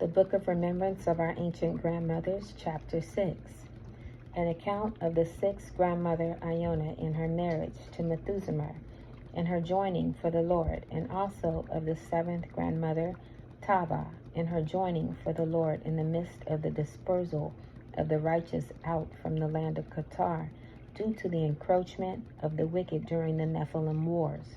The Book of Remembrance of Our Ancient Grandmothers, Chapter 6. An account of the sixth grandmother Iona in her marriage to Methuselah, and her joining for the Lord, and also of the seventh grandmother Chavah, and her joining for the Lord in the midst of the dispersal of the righteous out from the land of Qatar, due to the encroachment of the wicked during the Nephilim wars.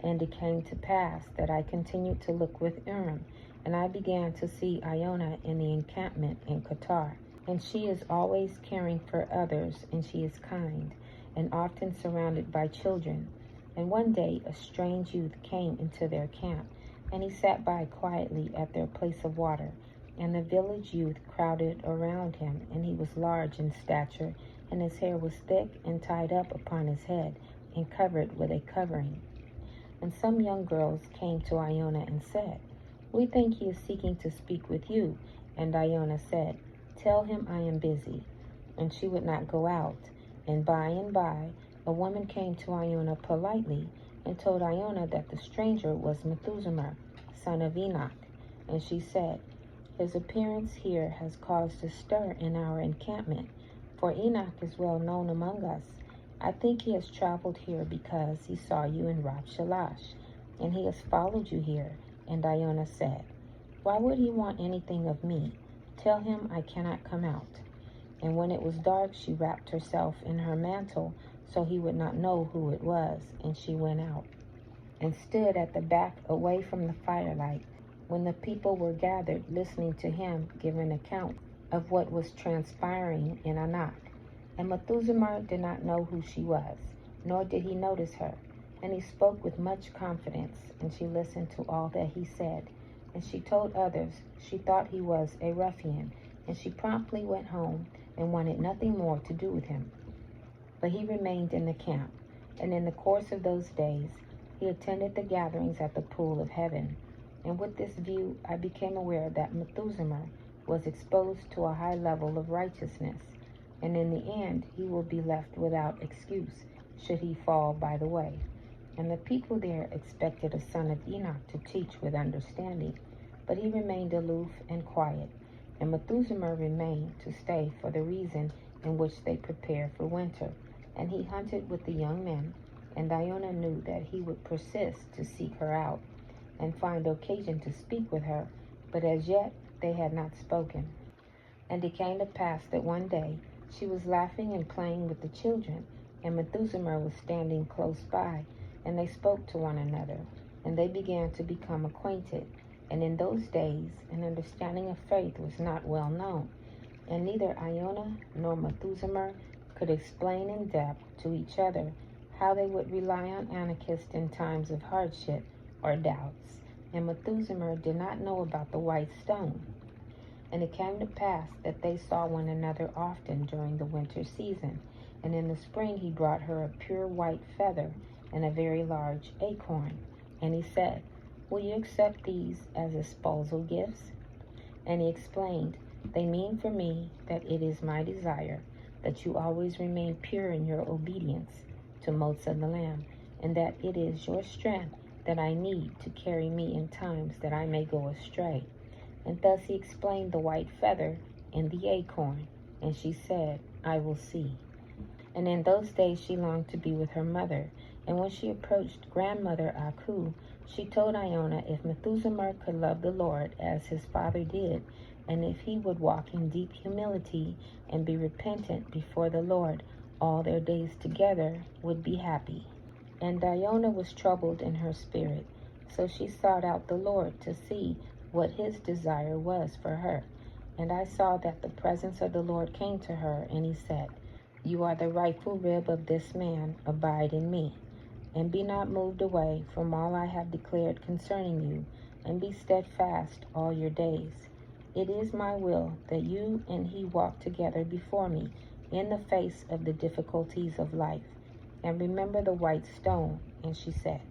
And it came to pass that I continued to look with Urim, and I began to see Iona in the encampment in Qatar. And she is always caring for others, and she is kind, and often surrounded by children. And one day a strange youth came into their camp, and he sat by quietly at their place of water. And the village youth crowded around him, and he was large in stature, and his hair was thick and tied up upon his head, and covered with a covering. And some young girls came to Iona and said, "We think he is seeking to speak with you." And Iona said, "Tell him I am busy." And she would not go out. And by, a woman came to Iona politely, and told Iona that the stranger was Methuselah, son of Enoch. And she said, "His appearance here has caused a stir in our encampment, for Enoch is well known among us. I think he has traveled here because he saw you in Raphael, and he has followed you here." And Iona said, "Why would he want anything of me? Tell him I cannot come out." And when it was dark, she wrapped herself in her mantle, so he would not know who it was. And she went out, and stood at the back away from the firelight, when the people were gathered, listening to him give an account of what was transpiring in Anak. And Methuselah did not know who she was, nor did he notice her. And he spoke with much confidence, and she listened to all that he said. And she told others she thought he was a ruffian, and she promptly went home and wanted nothing more to do with him. But he remained in the camp, and in the course of those days he attended the gatherings at the pool of heaven. And with this view I became aware that Methuselah was exposed to a high level of righteousness, and in the end he will be left without excuse should he fall by the way. And the people there expected a son of Enoch to teach with understanding, but he remained aloof and quiet. And Methuselah remained to stay for the reason in which they prepare for winter. And he hunted with the young men, and Iona knew that he would persist to seek her out, and find occasion to speak with her, but as yet they had not spoken. And it came to pass that one day she was laughing and playing with the children, and Methuselah was standing close by, and they spoke to one another, and they began to become acquainted. And in those days an understanding of faith was not well known, and neither Iona nor Methuselah could explain in depth to each other how they would rely on Anokeesed in times of hardship or doubts. And Methuselah did not know about the white stone. And it came to pass that they saw one another often during the winter season. And in the spring he brought her a pure white feather and a very large acorn. And he said, "Will you accept these as espousal gifts?" And he explained, "They mean for me that it is my desire that you always remain pure in your obedience to Motsah the Lamb, and that it is your strength that I need to carry me in times that I may go astray." And thus he explained the white feather and the acorn. And she said, "I will see." And in those days she longed to be with her mother. And when she approached grandmother Aku, she told Iona if Methuselah could love the Lord as his father did, and if he would walk in deep humility and be repentant before the Lord, all their days together would be happy. And Iona was troubled in her spirit, so she sought out the Lord to see what his desire was for her. And I saw that the presence of the Lord came to her, and he said, "You are the rightful rib of this man, abide in me. And be not moved away from all I have declared concerning you, and be steadfast all your days. It is my will that you and he walk together before me in the face of the difficulties of life. And remember the white stone." And she said,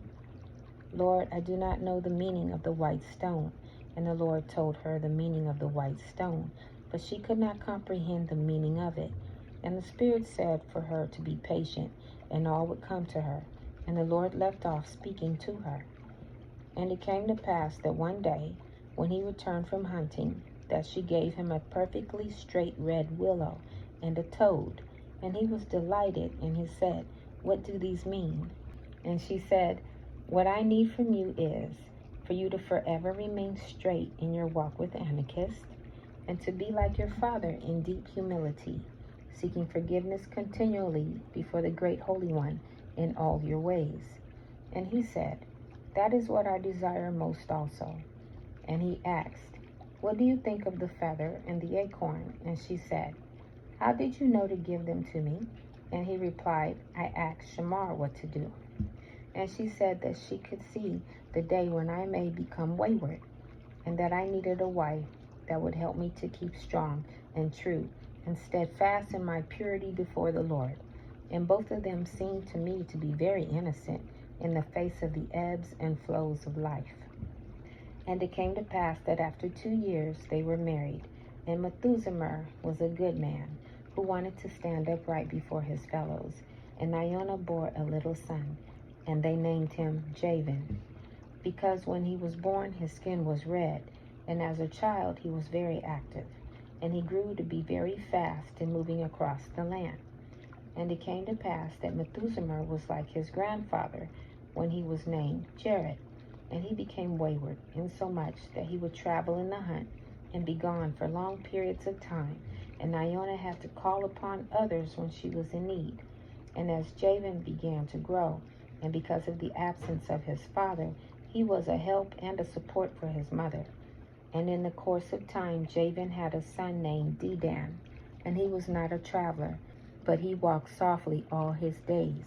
"Lord, I do not know the meaning of the white stone." And the Lord told her the meaning of the white stone, but she could not comprehend the meaning of it. And the Spirit said for her to be patient, and all would come to her. And the Lord left off speaking to her. And it came to pass that one day, when he returned from hunting, that she gave him a perfectly straight red willow and a toad. And he was delighted, and he said, "What do these mean?" And she said, "What I need from you is for you to forever remain straight in your walk with Anokeesed, and to be like your father in deep humility, seeking forgiveness continually before the great Holy One in all your ways." And he said, "That is what I desire most also." And he asked, "What do you think of the feather and the acorn?" And she said, "How did you know to give them to me?" And he replied, "I asked Shamar what to do." And she said that she could see the day when I may become wayward, and that I needed a wife that would help me to keep strong and true and steadfast in my purity before the Lord. And both of them seemed to me to be very innocent in the face of the ebbs and flows of life. And it came to pass that after 2 years they were married, and Methuselah was a good man, who wanted to stand upright before his fellows. And Iona bore a little son, and they named him Javan, because when he was born his skin was red, and as a child he was very active, and he grew to be very fast in moving across the land. And it came to pass that Methuselah was like his grandfather when he was named Jared, and he became wayward, insomuch that he would travel in the hunt and be gone for long periods of time, and Iona had to call upon others when she was in need. And as Javan began to grow, and because of the absence of his father, he was a help and a support for his mother. And in the course of time, Javan had a son named Dedan, and he was not a traveler, but he walked softly all his days.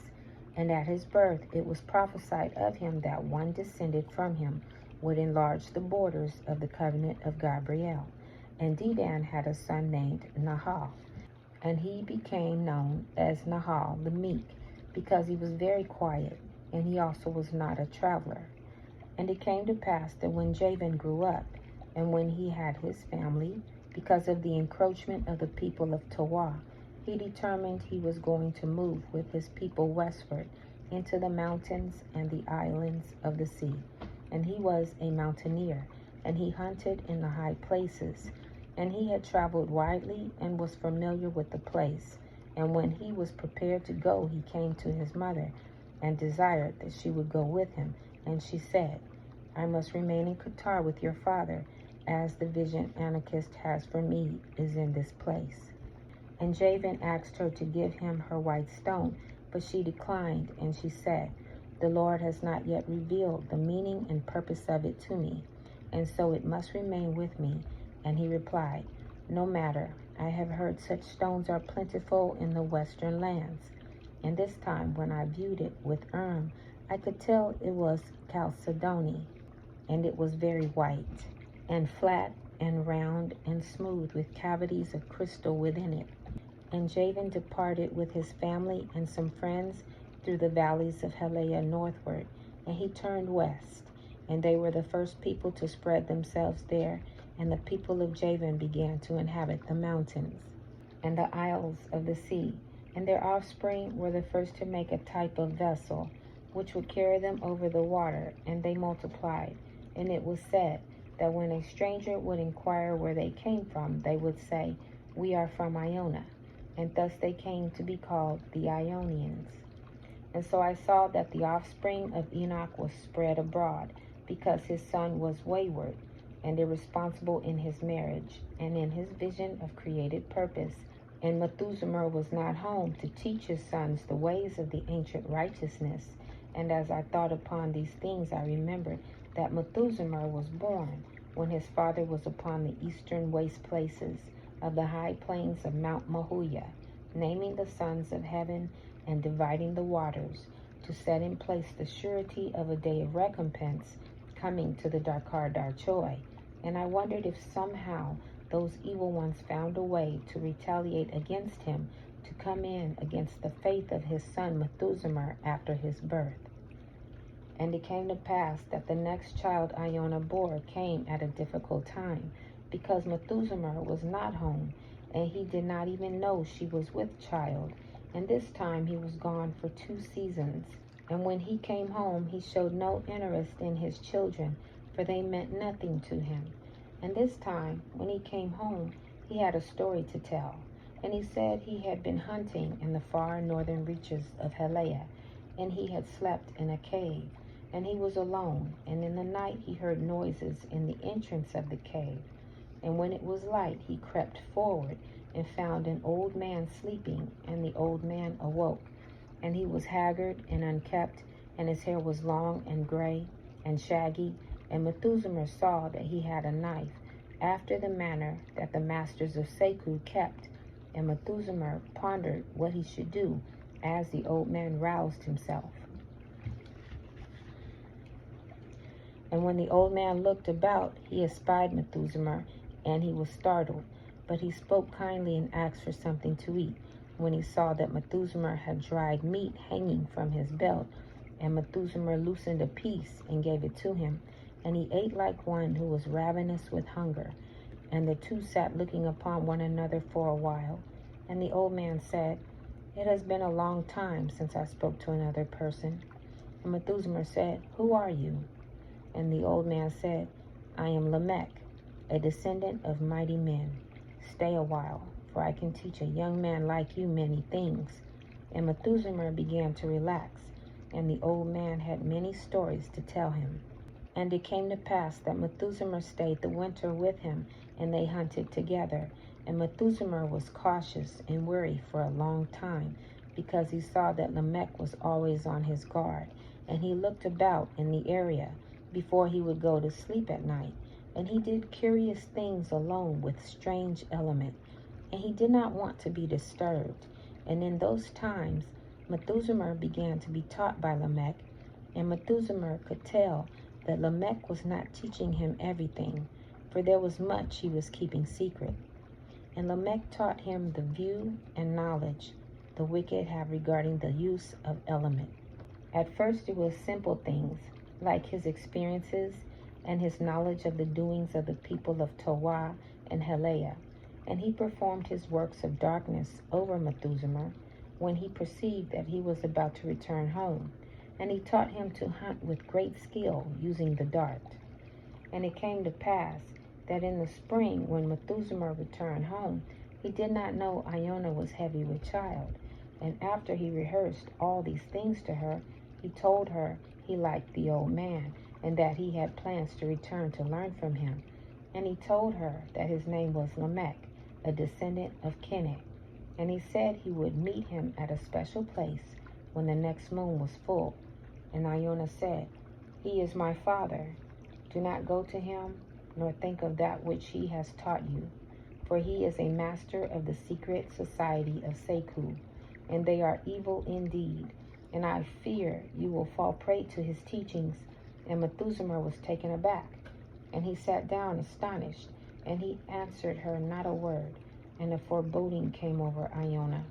And at his birth it was prophesied of him that one descended from him would enlarge the borders of the covenant of Gabriel. And Dedan had a son named Nahal, and he became known as Nahal the meek, because he was very quiet, and he also was not a traveler. And it came to pass that when Javan grew up, and when he had his family, because of the encroachment of the people of Tawah, he determined he was going to move with his people westward into the mountains and the islands of the sea. And he was a mountaineer, and he hunted in the high places. And he had traveled widely and was familiar with the place. And when he was prepared to go, he came to his mother and desired that she would go with him. And she said, "I must remain in Qatar with your father, as the vision Anokeesed has for me is in this place." And Javan asked her to give him her white stone, but she declined, and she said, "The Lord has not yet revealed the meaning and purpose of it to me, and so it must remain with me." And he replied, "No matter, I have heard such stones are plentiful in the western lands." And this time, when I viewed it with I could tell it was chalcedony, and it was very white, and flat, and round, and smooth, with cavities of crystal within it. And Javan departed with his family and some friends through the valleys of Helea northward, and he turned west. And they were the first people to spread themselves there, and the people of Javan began to inhabit the mountains and the isles of the sea. And their offspring were the first to make a type of vessel, which would carry them over the water, and they multiplied. And it was said that when a stranger would inquire where they came from, they would say, "We are from Iona." And thus they came to be called the Ionians. And so I saw that the offspring of Enoch was spread abroad, because his son was wayward and irresponsible in his marriage and in his vision of created purpose. And Methuselah was not home to teach his sons the ways of the ancient righteousness. And as I thought upon these things, I remembered that Methuselah was born when his father was upon the eastern waste places of the high plains of Mount Mahuya, naming the sons of heaven and dividing the waters, to set in place the surety of a day of recompense coming to the Darkar Darchoi. And I wondered if somehow those evil ones found a way to retaliate against him, to come in against the faith of his son Methuselah after his birth. And it came to pass that the next child Iona bore came at a difficult time, because Methuselah was not home, and he did not even know she was with child. And this time he was gone for 2 seasons. And when he came home, he showed no interest in his children, for they meant nothing to him. And this time, when he came home, he had a story to tell. And he said he had been hunting in the far northern reaches of Helea, and he had slept in a cave, and he was alone. And in the night he heard noises in the entrance of the cave. And when it was light, he crept forward and found an old man sleeping, and the old man awoke. And he was haggard and unkempt, and his hair was long and gray and shaggy. And Methuselah saw that he had a knife, after the manner that the masters of Yaatsekawd kept. And Methuselah pondered what he should do, as the old man roused himself. And when the old man looked about, he espied Methuselah, and he was startled. But he spoke kindly and asked for something to eat. When he saw that Methuselah had dried meat hanging from his belt, and Methuselah loosened a piece and gave it to him, and he ate like one who was ravenous with hunger. And the two sat looking upon one another for a while. And the old man said, "It has been a long time since I spoke to another person." And Methuselah said, "Who are you?" And the old man said, "I am Lamech, a descendant of mighty men. Stay a while, for I can teach a young man like you many things." And Methuselah began to relax, and the old man had many stories to tell him. And it came to pass that Methuselah stayed the winter with him, and they hunted together. And Methuselah was cautious and wary for a long time, because he saw that Lamech was always on his guard. And he looked about in the area before he would go to sleep at night. And he did curious things alone with strange element, and he did not want to be disturbed. And in those times Methuselah began to be taught by Lamech, and Methuselah could tell that Lamech was not teaching him everything, for there was much he was keeping secret. And Lamech taught him the view and knowledge the wicked have regarding the use of element. At first it was simple things, like his experiences and his knowledge of the doings of the people of Towah and Helea. And he performed his works of darkness over Methuselah when he perceived that he was about to return home. And he taught him to hunt with great skill, using the dart. And it came to pass that in the spring, when Methuselah returned home, he did not know Iona was heavy with child. And after he rehearsed all these things to her, he told her he liked the old man, and that he had plans to return to learn from him. And he told her that his name was Lamech, a descendant of Kenneh. And he said he would meet him at a special place when the next moon was full. And Iona said, "He is my father. Do not go to him, nor think of that which he has taught you. For he is a master of the secret society of Yaatsekawd, and they are evil indeed. And I fear you will fall prey to his teachings." And Methuselah was taken aback, and he sat down astonished, and he answered her not a word. And a foreboding came over Iona.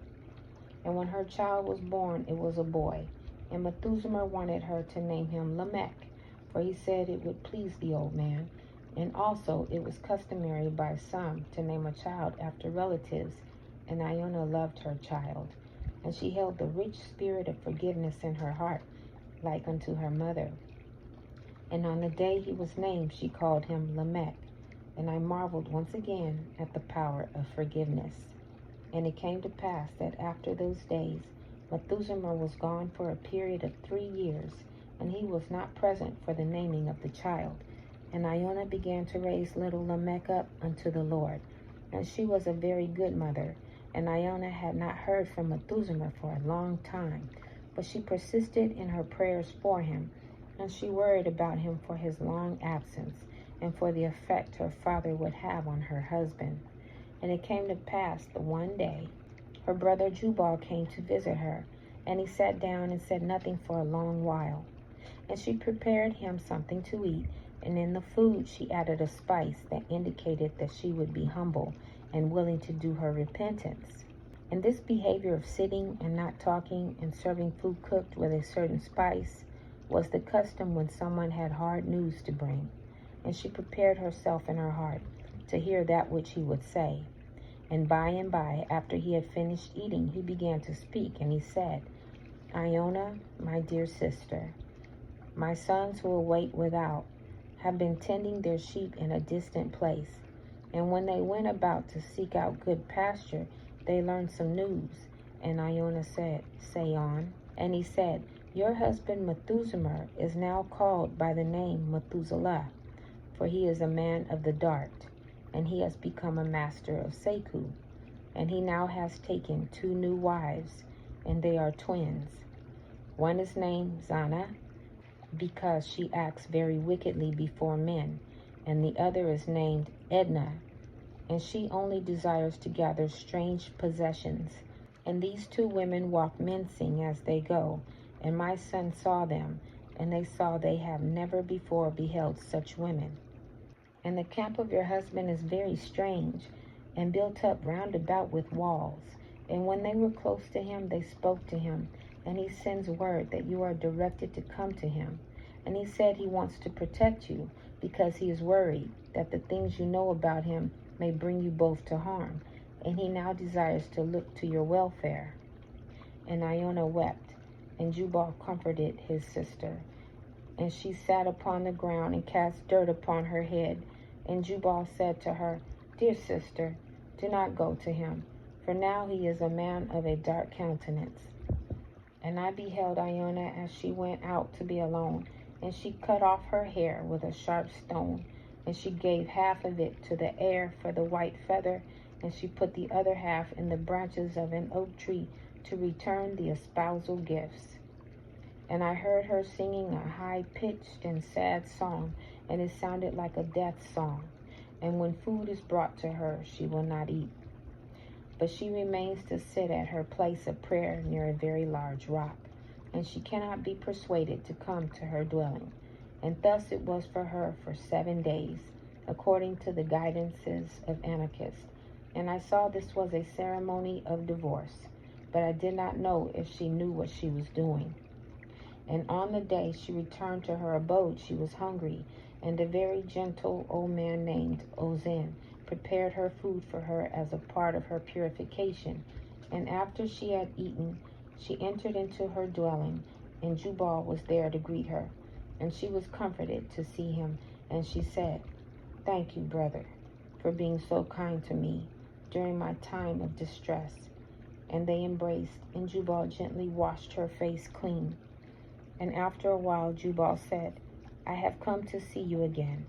And when her child was born, it was a boy. And Methuselah wanted her to name him Lamech, for he said it would please the old man. And also it was customary by some to name a child after relatives, and Iona loved her child. And she held the rich spirit of forgiveness in her heart, like unto her mother. And on the day he was named, she called him Lamech. And I marveled once again at the power of forgiveness. And it came to pass that after those days, Methuselah was gone for a period of 3 years, and he was not present for the naming of the child. And Iona began to raise little Lamech up unto the Lord. And she was a very good mother. And Iona had not heard from Methuselah for a long time, but she persisted in her prayers for him, and she worried about him for his long absence, and for the effect her father would have on her husband. And it came to pass that one day her brother Jubal came to visit her, and he sat down and said nothing for a long while. And she prepared him something to eat, and in the food she added a spice that indicated that she would be humble and willing to do her repentance. And this behavior of sitting and not talking and serving food cooked with a certain spice was the custom when someone had hard news to bring. And she prepared herself in her heart to hear that which he would say. And by, after he had finished eating, he began to speak, and he said, "Iona, my dear sister, my sons who await without have been tending their sheep in a distant place. And when they went about to seek out good pasture, they learned some news. And Iona said, "Say on." And he said, "Your husband Methuselah is now called by the name Methuselah, for he is a man of the dart, and he has become a master of Seku. And he now has taken 2 new wives, and they are twins. One is named Zana, because she acts very wickedly before men, and the other is named Edna, and she only desires to gather strange possessions. And these 2 women walk mincing as they go, and my son saw them, and they saw they have never before beheld such women. And the camp of your husband is very strange, and built up round about with walls. And when they were close to him, they spoke to him, and he sends word that you are directed to come to him. And he said he wants to protect you, because he is worried that the things you know about him may bring you both to harm, and he now desires to look to your welfare." And Iona wept, and Jubal comforted his sister. And she sat upon the ground and cast dirt upon her head. And Jubal said to her, "Dear sister, do not go to him, for now he is a man of a dark countenance." And I beheld Iona as she went out to be alone, and she cut off her hair with a sharp stone, and she gave half of it to the air for the white feather, and she put the other half in the branches of an oak tree to return the espousal gifts. And I heard her singing a high-pitched and sad song, and it sounded like a death song. And when food is brought to her, she will not eat. But she remains to sit at her place of prayer near a very large rock, and she cannot be persuaded to come to her dwelling. And thus it was for her for 7 days, according to the guidances of Anokeesed. And I saw this was a ceremony of divorce, but I did not know if she knew what she was doing. And on the day she returned to her abode, she was hungry, and a very gentle old man named Ozen prepared her food for her as a part of her purification. And after she had eaten, she entered into her dwelling, and Jubal was there to greet her. And she was comforted to see him, and she said, "Thank you, brother, for being so kind to me during my time of distress." And they embraced, and Jubal gently washed her face clean. And after a while Jubal said, "I have come to see you again,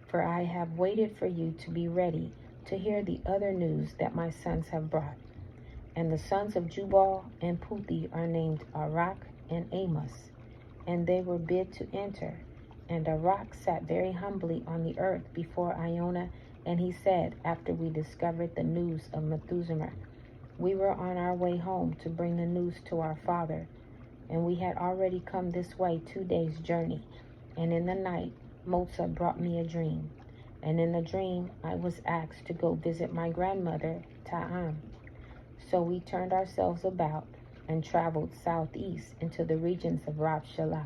for I have waited for you to be ready to hear the other news that my sons have brought." And the sons of Jubal and Puthi are named Arak and Amos, and they were bid to enter. And Arak sat very humbly on the earth before Iona, and he said, after we discovered the news of Methuselah, we were on our way home to bring the news to our father, and we had already come this way 2 days' journey. And in the night Motsah brought me a dream, and in the dream I was asked to go visit my grandmother Ta'am. So we turned ourselves about and traveled southeast into the regions of Raphael.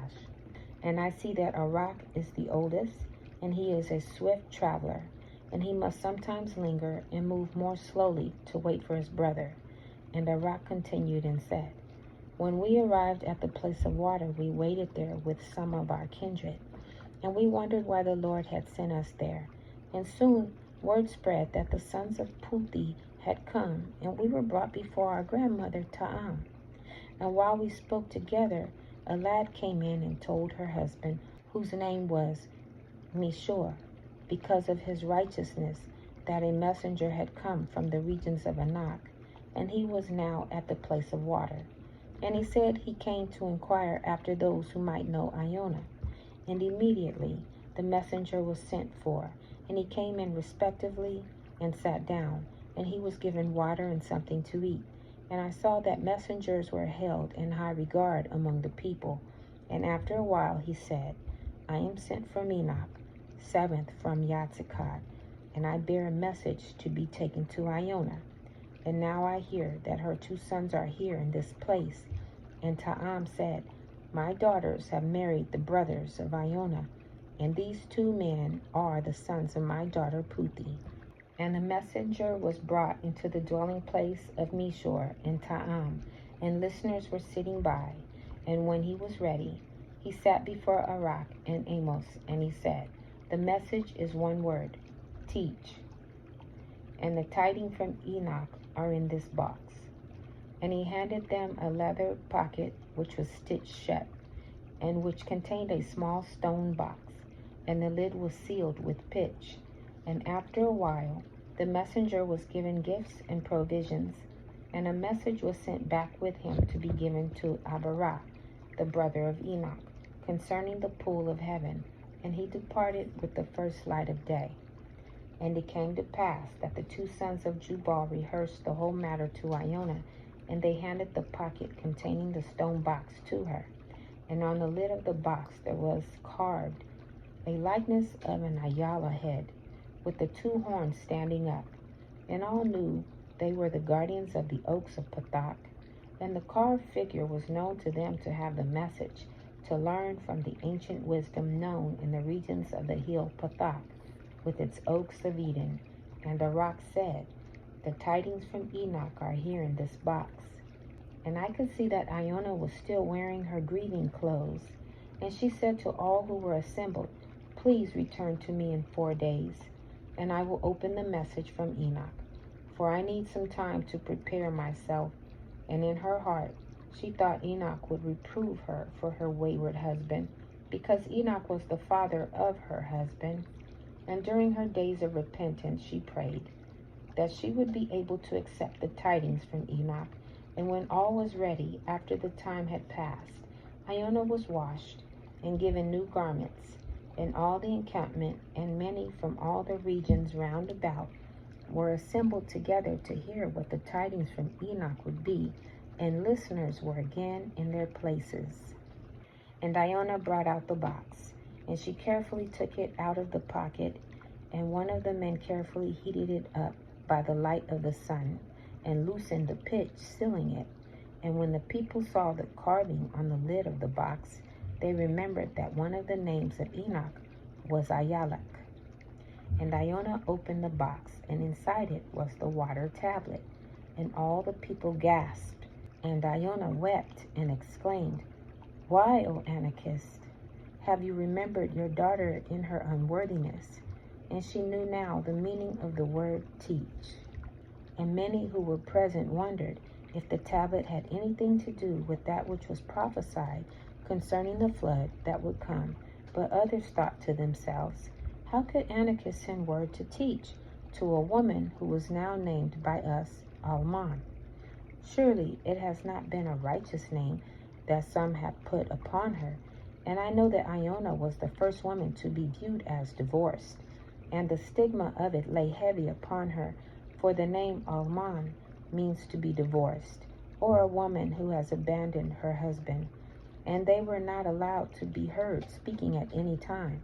And I see that Arak is the oldest, and he is a swift traveler, and he must sometimes linger and move more slowly to wait for his brother. And Arak continued and said, "When we arrived at the place of water, we waited there with some of our kindred, and we wondered why the Lord had sent us there. And soon word spread that the sons of Puthi had come, and we were brought before our grandmother Ta'am. And while we spoke together, a lad came in and told her husband, whose name was Mishor, because of his righteousness, that a messenger had come from the regions of Anak, and he was now at the place of water. And he said he came to inquire after those who might know Iona. And immediately the messenger was sent for, and he came in respectively and sat down, and he was given water and something to eat. And I saw that messengers were held in high regard among the people. And after a while he said, I am sent from Enoch, 7th from Yaatsekawd, and I bear a message to be taken to Iona. And now I hear that her 2 sons are here in this place. And Ta'am said, My daughters have married the brothers of Iona, and these 2 men are the sons of my daughter Puthi. And the messenger was brought into the dwelling place of Mishor and Ta'am, and listeners were sitting by. And when he was ready, he sat before Arak and Amos, and he said, The message is one word: teach. And the tidings from Enoch are in this box. And he handed them a leather pocket which was stitched shut, and which contained a small stone box, and the lid was sealed with pitch. And after a while, the messenger was given gifts and provisions, and a message was sent back with him to be given to Abarah, the brother of Enoch, concerning the pool of heaven. And he departed with the first light of day. And it came to pass that the two sons of Jubal rehearsed the whole matter to Iona, and they handed the pocket containing the stone box to her. And on the lid of the box there was carved a likeness of an ayala head, with the two horns standing up. And all knew they were the guardians of the oaks of Pathak. And the carved figure was known to them to have the message, to learn from the ancient wisdom known in the regions of the hill Pathak, with its oaks of Eden. And the rock said, the tidings from Enoch are here in this box. And I could see that Iona was still wearing her grieving clothes. And she said to all who were assembled, please return to me in 4 days, and I will open the message from Enoch, for I need some time to prepare myself. And in her heart she thought Enoch would reprove her for her wayward husband, because Enoch was the father of her husband. And during her days of repentance she prayed that she would be able to accept the tidings from Enoch. And when all was ready, after the time had passed, Iona was washed and given new garments, and all the encampment and many from all the regions round about were assembled together to hear what the tidings from Enoch would be, and listeners were again in their places. And Iona brought out the box, and she carefully took it out of the pocket, and one of the men carefully heated it up by the light of the sun, and loosened the pitch, sealing it. And when the people saw the carving on the lid of the box, they remembered that one of the names of Enoch was Ayalak. And Iona opened the box, and inside it was the water tablet. And all the people gasped, and Iona wept and exclaimed, why, O Anokeesed, have you remembered your daughter in her unworthiness? And she knew now the meaning of the word teach. And many who were present wondered if the tablet had anything to do with that which was prophesied concerning the flood that would come. But others thought to themselves, how could Anokeesed send word to teach to a woman who was now named by us Alman? Surely it has not been a righteous name that some have put upon her. And I know that Iona was the first woman to be viewed as divorced, and the stigma of it lay heavy upon her, for the name Alman means to be divorced, or a woman who has abandoned her husband. And they were not allowed to be heard speaking at any time.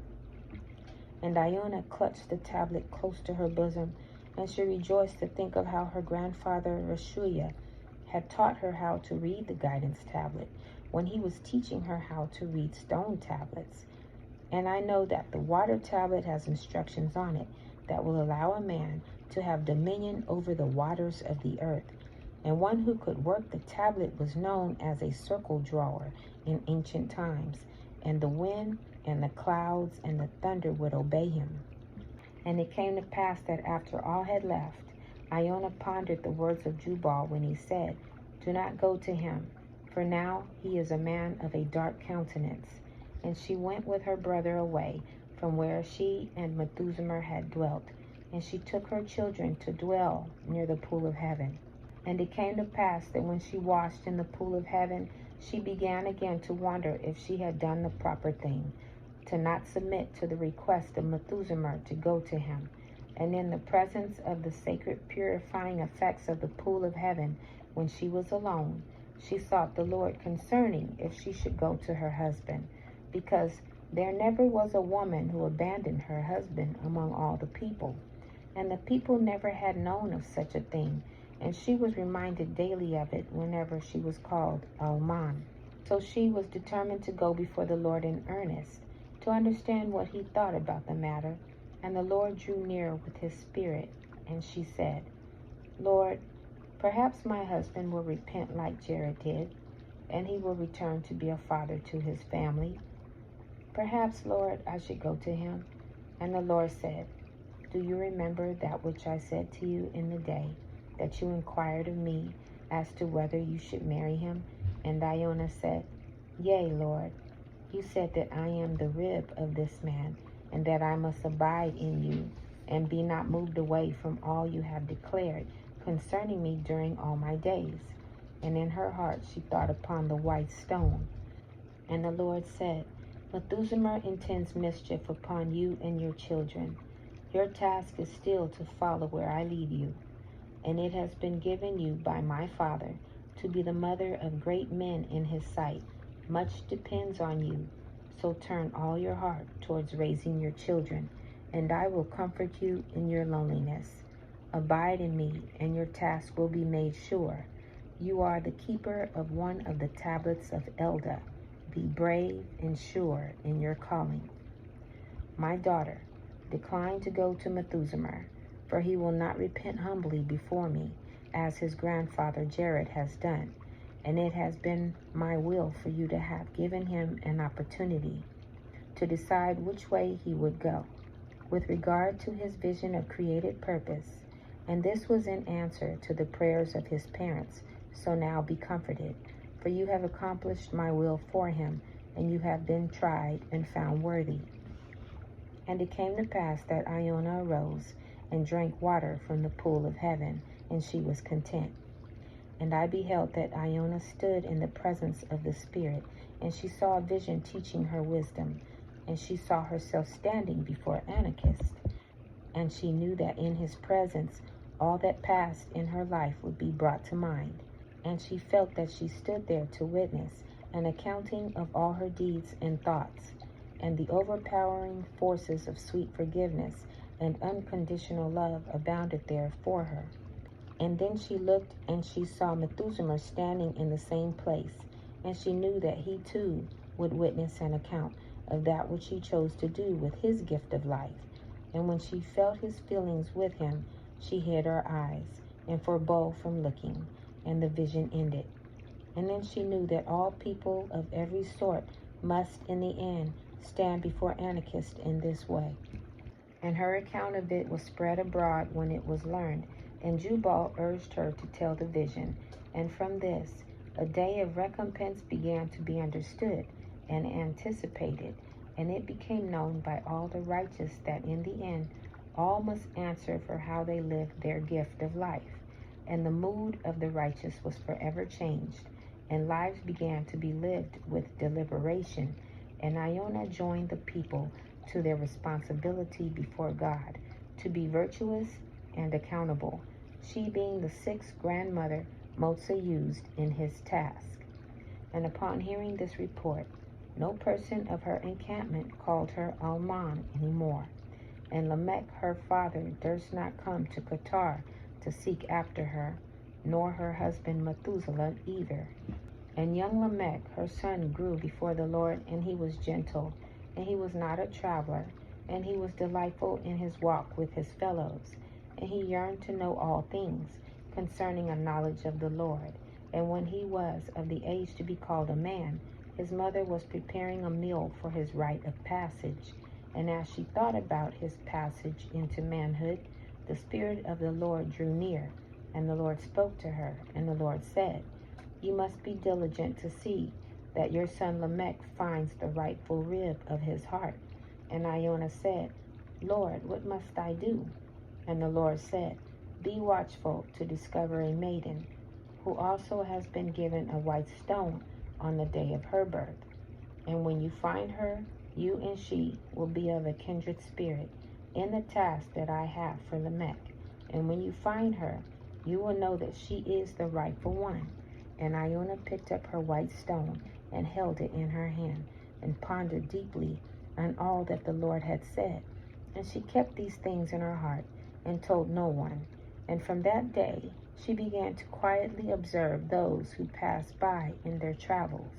And Iona clutched the tablet close to her bosom, and she rejoiced to think of how her grandfather Yashiyah had taught her how to read the guidance tablet when he was teaching her how to read stone tablets. And I know that the water tablet has instructions on it that will allow a man to have dominion over the waters of the earth. And one who could work the tablet was known as a circle drawer in ancient times, and the wind and the clouds and the thunder would obey him. And it came to pass that after all had left, Iona pondered the words of Jubal when he said, do not go to him, for now he is a man of a dark countenance. And she went with her brother away from where she and Methuselah had dwelt, and she took her children to dwell near the pool of heaven. And it came to pass that when she washed in the pool of heaven, she began again to wonder if she had done the proper thing, to not submit to the request of Methuselah to go to him. And in the presence of the sacred purifying effects of the pool of heaven, when she was alone, she sought the Lord concerning if she should go to her husband, because there never was a woman who abandoned her husband among all the people. And the people never had known of such a thing, and she was reminded daily of it whenever she was called Alman. So she was determined to go before the Lord in earnest, to understand what he thought about the matter. And the Lord drew near with his spirit, and she said, Lord, perhaps my husband will repent like Jared did, and he will return to be a father to his family. Perhaps, Lord, I should go to him. And the Lord said, Do you remember that which I said to you in the day that you inquired of me as to whether you should marry him? And Iona said, Yea, Lord. You said that I am the rib of this man, and that I must abide in you, and be not moved away from all you have declared concerning me during all my days. And in her heart she thought upon the white stone. And the Lord said, Methuselah intends mischief upon you and your children. Your task is still to follow where I lead you. And it has been given you by my Father to be the mother of great men in his sight. Much depends on you, so turn all your heart towards raising your children, and I will comfort you in your loneliness. Abide in me, and your task will be made sure. You are the keeper of one of the tablets of Elda. Be brave and sure in your calling. My daughter, decline to go to Methuselah, for he will not repent humbly before me, as his grandfather Jared has done. And it has been my will for you to have given him an opportunity to decide which way he would go, with regard to his vision of created purpose. And this was in answer to the prayers of his parents. So now be comforted, for you have accomplished my will for him, and you have been tried and found worthy. And it came to pass that Iona arose and drank water from the pool of heaven, and she was content. And I beheld that Iona stood in the presence of the Spirit, and she saw a vision teaching her wisdom. And she saw herself standing before Anokeesed, and she knew that in his presence all that passed in her life would be brought to mind. And she felt that she stood there to witness an accounting of all her deeds and thoughts, and the overpowering forces of sweet forgiveness and unconditional love abounded there for her. And then she looked, and she saw Methuselah standing in the same place, and she knew that he too would witness an account of that which he chose to do with his gift of life. And when she felt his feelings with him, she hid her eyes and forbore from looking, and the vision ended. And then she knew that all people of every sort must in the end stand before Anokeesed in this way. And her account of it was spread abroad when it was learned, and Jubal urged her to tell the vision. And from this, a day of recompense began to be understood and anticipated, and it became known by all the righteous that in the end all must answer for how they lived their gift of life. And the mood of the righteous was forever changed, and lives began to be lived with deliberation. And Iona joined the people to their responsibility before God, to be virtuous and accountable, she being the sixth grandmother Motsah used in his task. And upon hearing this report, no person of her encampment called her Alman any more. And Lamech her father durst not come to Qatar to seek after her, nor her husband Methuselah either. And young Lamech her son grew before the Lord, and he was gentle, and he was not a traveler, and he was delightful in his walk with his fellows. And he yearned to know all things concerning a knowledge of the Lord. And when he was of the age to be called a man, his mother was preparing a meal for his rite of passage. And as she thought about his passage into manhood, the Spirit of the Lord drew near, and the Lord spoke to her. And the Lord said, You must be diligent to see that your son Lamech finds the rightful rib of his heart. And Iona said, Lord, what must I do? And the Lord said, Be watchful to discover a maiden, who also has been given a white stone on the day of her birth. And when you find her, you and she will be of a kindred spirit in the task that I have for Lamech. And when you find her, you will know that she is the rightful one. And Iona picked up her white stone and held it in her hand, and pondered deeply on all that the Lord had said. And she kept these things in her heart, and told no one. And from that day she began to quietly observe those who passed by in their travels.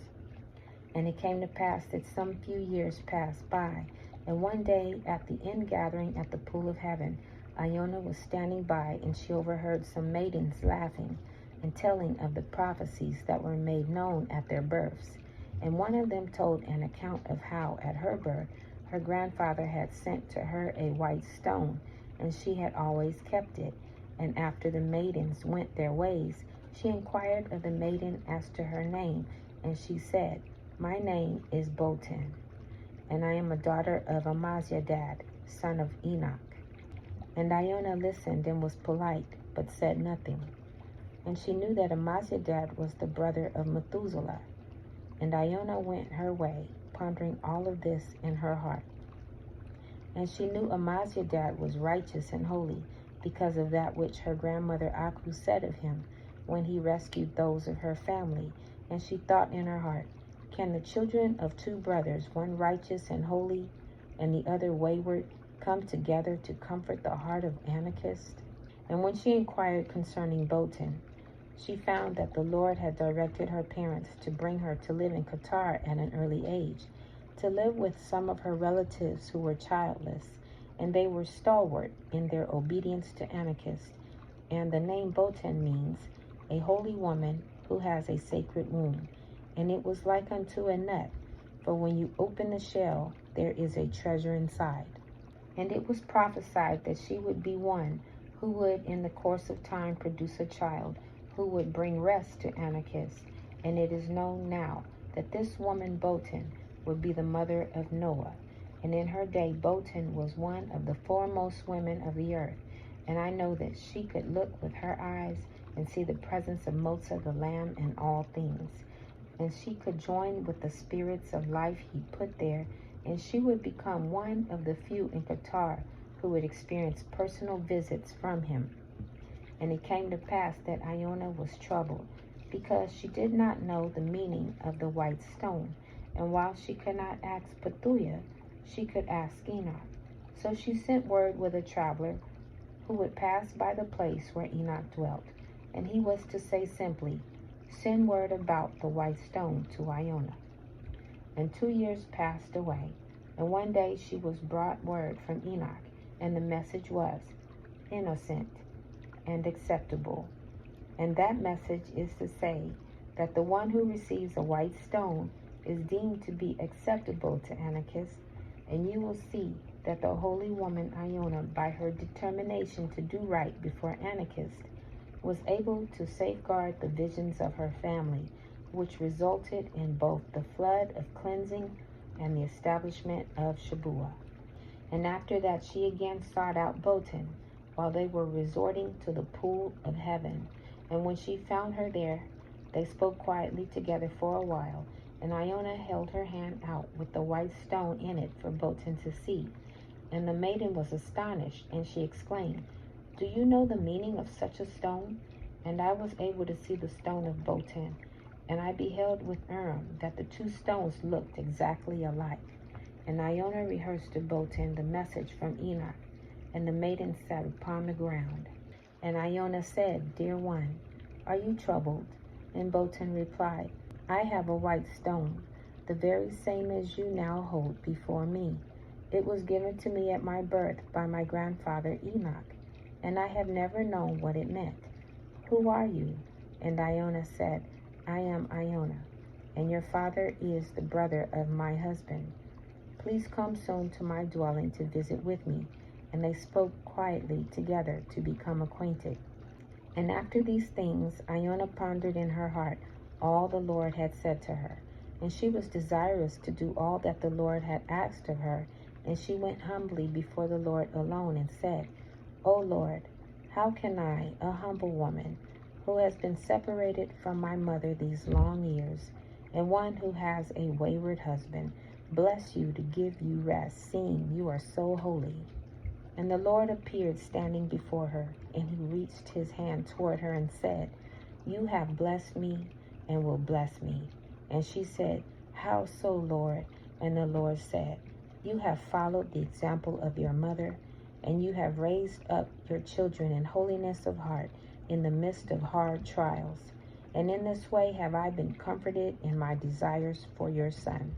And it came to pass that some few years passed by, and one day at the ingathering at the pool of heaven, Iona was standing by, and she overheard some maidens laughing and telling of the prophecies that were made known at their births. And one of them told an account of how at her birth her grandfather had sent to her a white stone, and she had always kept it. And after the maidens went their ways, she inquired of the maiden as to her name, and she said, My name is Botan, and I am a daughter of Amazyaddad, son of Enoch. And Iona listened and was polite, but said nothing. And she knew that Amazyaddad was the brother of Methuselah. And Iona went her way, pondering all of this in her heart. And she knew Amazyaddad was righteous and holy, because of that which her grandmother Aku said of him, when he rescued those of her family. And she thought in her heart, Can the children of two brothers, one righteous and holy, and the other wayward, come together to comfort the heart of Anokeesed? And when she inquired concerning Botan, she found that the Lord had directed her parents to bring her to live in Qatar at an early age, to live with some of her relatives who were childless, and they were stalwart in their obedience to Anokeesed. And the name Botan means a holy woman who has a sacred womb. And it was like unto a nut, for when you open the shell, there is a treasure inside. And it was prophesied that she would be one who would in the course of time produce a child, who would bring rest to Anokeesed. And it is known now that this woman Botan would be the mother of Noah. And in her day Botan was one of the foremost women of the earth. And I know that she could look with her eyes and see the presence of Motsah the Lamb in all things. And she could join with the spirits of life he put there, and she would become one of the few in Qatar who would experience personal visits from him. And it came to pass that Iona was troubled, because she did not know the meaning of the white stone. And while she could not ask Pethuia, she could ask Enoch. So she sent word with a traveler who would pass by the place where Enoch dwelt. And he was to say simply, Send word about the white stone to Iona. And 2 years passed away, and one day she was brought word from Enoch, and the message was, Innocent and acceptable. And that message is to say that the one who receives a white stone is deemed to be acceptable to Anokeesed, and you will see that the holy woman Iona, by her determination to do right before Anokeesed, was able to safeguard the visions of her family, which resulted in both the flood of cleansing and the establishment of Shabuah. And after that she again sought out Botan, while they were resorting to the pool of heaven. And when she found her there, they spoke quietly together for a while, and Iona held her hand out with the white stone in it for Botan to see. And the maiden was astonished, and she exclaimed, Do you know the meaning of such a stone? And I was able to see the stone of Botan, and I beheld with that the two stones looked exactly alike. And Iona rehearsed to Botan the message from Enoch, and the maiden sat upon the ground. And Iona said, Dear one, are you troubled? And Botan replied, I have a white stone, the very same as you now hold before me. It was given to me at my birth by my grandfather Enoch, and I have never known what it meant. Who are you? And Iona said, I am Iona, and your father is the brother of my husband. Please come soon to my dwelling to visit with me. And they spoke quietly together to become acquainted. And after these things, Iona pondered in her heart all the Lord had said to her. And she was desirous to do all that the Lord had asked of her. And she went humbly before the Lord alone and said, O Lord, how can I, a humble woman, who has been separated from my mother these long years, and one who has a wayward husband, bless you to give you rest, seeing you are so holy? And the Lord appeared standing before her, and he reached his hand toward her and said, You have blessed me and will bless me. And she said, How so, Lord? And the Lord said, You have followed the example of your mother, and you have raised up your children in holiness of heart in the midst of hard trials. And in this way have I been comforted in my desires for your son.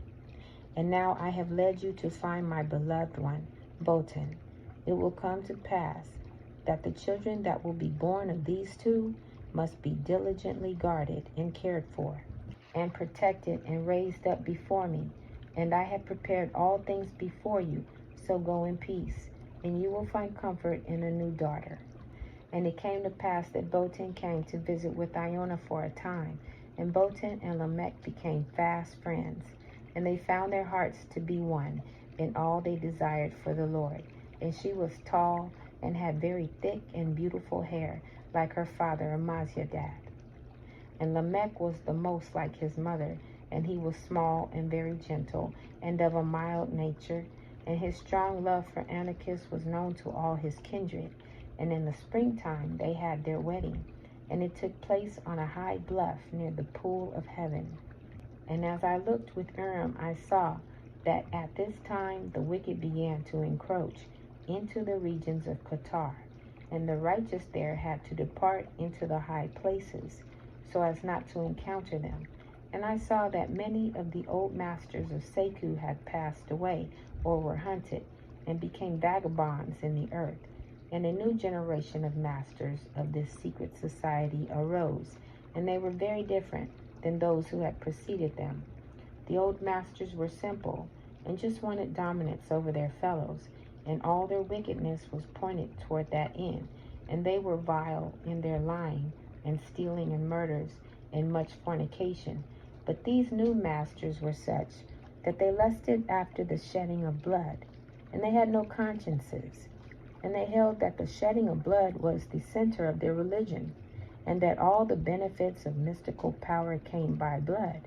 And now I have led you to find my beloved one, Botan. It will come to pass that the children that will be born of these two must be diligently guarded and cared for, and protected and raised up before me, And I have prepared all things before you, so go in peace, and you will find comfort in a new daughter. And it came to pass that Botan came to visit with Iona for a time, and Botan and Lamech became fast friends, and they found their hearts to be one in all they desired for the Lord. And she was tall and had very thick and beautiful hair, like her father Melchizedek. And Lamech was the most like his mother, and he was small and very gentle, and of a mild nature. And his strong love for Anokeesed was known to all his kindred. And in the springtime they had their wedding, and it took place on a high bluff near the pool of heaven. And as I looked with Urim, I saw that at this time the wicked began to encroach into the regions of Qatar, and the righteous there had to depart into the high places, so as not to encounter them. And I saw that many of the old masters of Seku had passed away, or were hunted, and became vagabonds in the earth. And a new generation of masters of this secret society arose, and they were very different than those who had preceded them. The old masters were simple, and just wanted dominance over their fellows, and all their wickedness was pointed toward that end. And they were vile in their lying, and stealing, and murders, and much fornication. But these new masters were such that they lusted after the shedding of blood, and they had no consciences. And they held that the shedding of blood was the center of their religion, and that all the benefits of mystical power came by blood.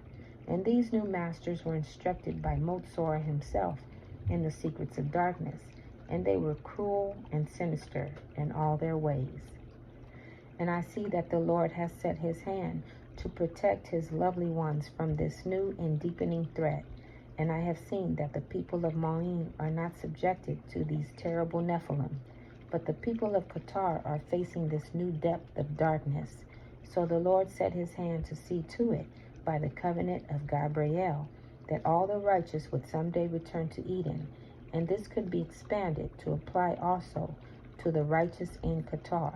And these new masters were instructed by Motsah himself in the secrets of darkness, and they were cruel and sinister in all their ways. And I see that the Lord has set his hand to protect his lovely ones from this new and deepening threat. And I have seen that the people of Maween are not subjected to these terrible Nephilim, but the people of Qatar are facing this new depth of darkness. So the Lord set his hand to see to it, by the covenant of Gabriel, that all the righteous would someday return to Eden, and this could be expanded to apply also to the righteous in Qatar,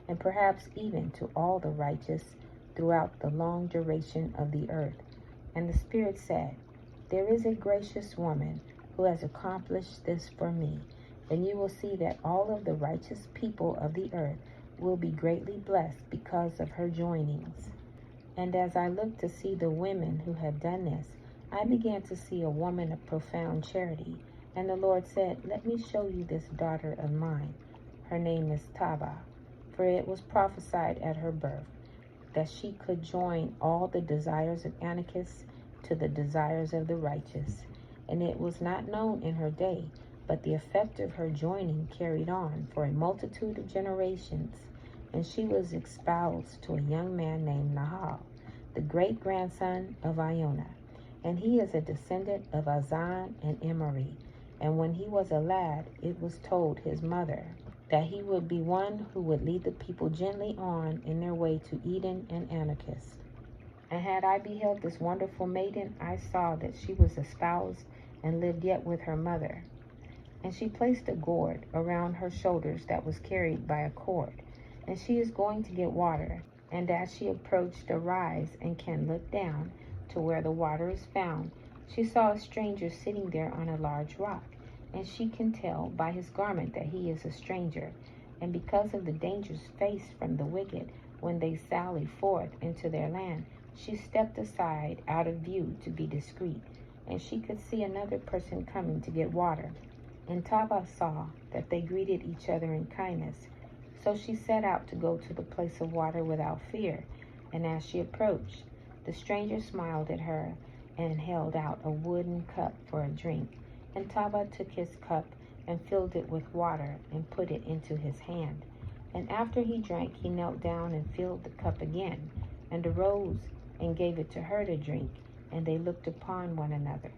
and perhaps even to all the righteous throughout the long duration of the earth. And the Spirit said, there is a gracious woman who has accomplished this for me, and you will see that all of the righteous people of the earth will be greatly blessed because of her joinings. And as I looked to see the women who had done this, I began to see a woman of profound charity. And the Lord said, let me show you this daughter of mine. Her name is Chavah, for it was prophesied at her birth that she could join all the desires of Anokeesed to the desires of the righteous. And it was not known in her day, but the effect of her joining carried on for a multitude of generations. And she was espoused to a young man named Nahal, the great-grandson of Iona. And he is a descendant of Azan and Emery. And when he was a lad, it was told his mother that he would be one who would lead the people gently on in their way to Eden and Anokeesed. And had I beheld this wonderful maiden, I saw that she was espoused and lived yet with her mother. And she placed a gourd around her shoulders that was carried by a cord. And she is going to get water. And as she approached a rise and can look down to where the water is found, she saw a stranger sitting there on a large rock. And she can tell by his garment that he is a stranger. And because of the dangers faced from the wicked when they sally forth into their land, she stepped aside out of view to be discreet. And she could see another person coming to get water. And Chavah saw that they greeted each other in kindness. So she set out to go to the place of water without fear. And as she approached, the stranger smiled at her and held out a wooden cup for a drink. And Chavah took his cup and filled it with water and put it into his hand. And after he drank, he knelt down and filled the cup again, and arose and gave it to her to drink. And they looked upon one another.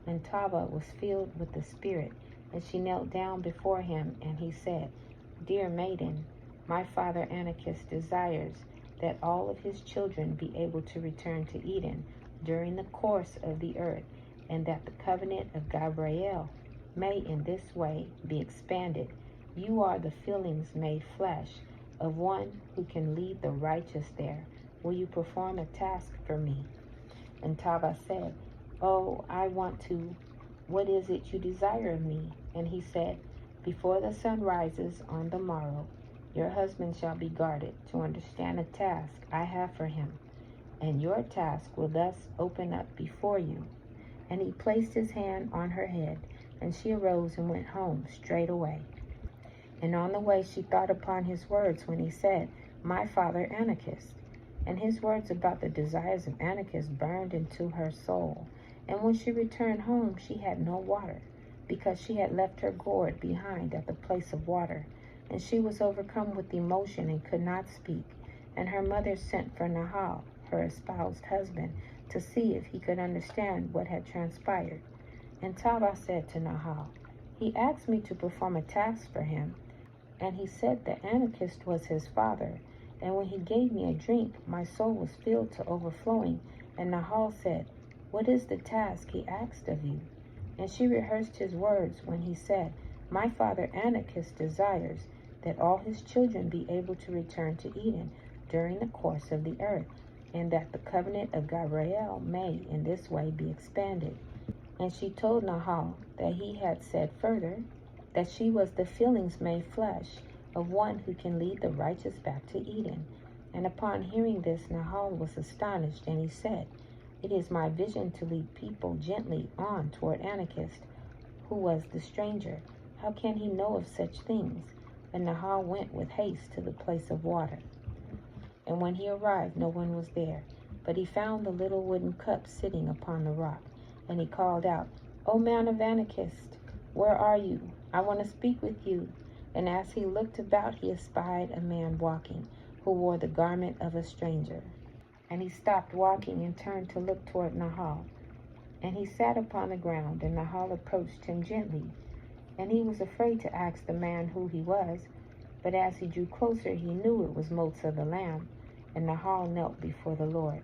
And Chavah was filled with the Spirit, and she knelt down before him, and he said, Dear maiden, my father Anokeesed desires that all of his children be able to return to Eden during the course of the earth, and that the covenant of Gabriel may in this way be expanded. You are the fillings made flesh of one who can lead the righteous there. Will you perform a task for me? And Chavah said, "Oh, I want to. What is it you desire of me?" And he said, "Before the sun rises on the morrow, your husband shall be guarded to understand a task I have for him, and your task will thus open up before you." And he placed his hand on her head, and she arose and went home straight away. And on the way she thought upon his words when he said, "My father Anokeesed." And his words about the desires of Anokeesed burned into her soul. And when she returned home, she had no water, because she had left her gourd behind at the place of water. And she was overcome with emotion and could not speak. And her mother sent for Nahal, her espoused husband, to see if he could understand what had transpired. And Chavah said to Nahal, "He asked me to perform a task for him, and he said that Anokeesed was his father. And when he gave me a drink, my soul was filled to overflowing." And Nahal said, "What is the task he asked of you?" And she rehearsed his words when he said, "My father Anokeesed desires that all his children be able to return to Eden during the course of the earth, and that the covenant of Gabriel may in this way be expanded." And she told Nahal that he had said further that she was the feelings made flesh of one who can lead the righteous back to Eden. And upon hearing this, Nahal was astonished, and he said, "It is my vision to lead people gently on toward Anokeesed, who was the stranger. How can he know of such things?" And Nahal went with haste to the place of water. And when he arrived, no one was there, but he found the little wooden cup sitting upon the rock. And he called out, "O man of Anokeesed, where are you? I want to speak with you." And as he looked about, he espied a man walking, who wore the garment of a stranger. And he stopped walking and turned to look toward Nahal. And he sat upon the ground, and Nahal approached him gently. And he was afraid to ask the man who he was, but as he drew closer, he knew it was Motsah the lamb. And Nahal knelt before the Lord.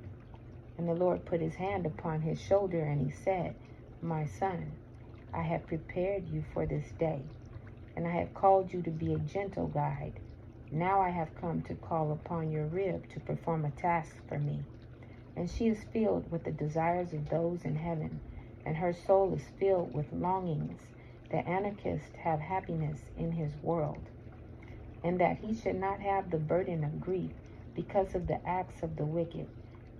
And the Lord put his hand upon his shoulder, and he said, "My son, I have prepared you for this day, and I have called you to be a gentle guide. Now I have come to call upon your rib to perform a task for me." And she is filled with the desires of those in heaven, and her soul is filled with longings that Anokeesed have happiness in his world, and that he should not have the burden of grief because of the acts of the wicked.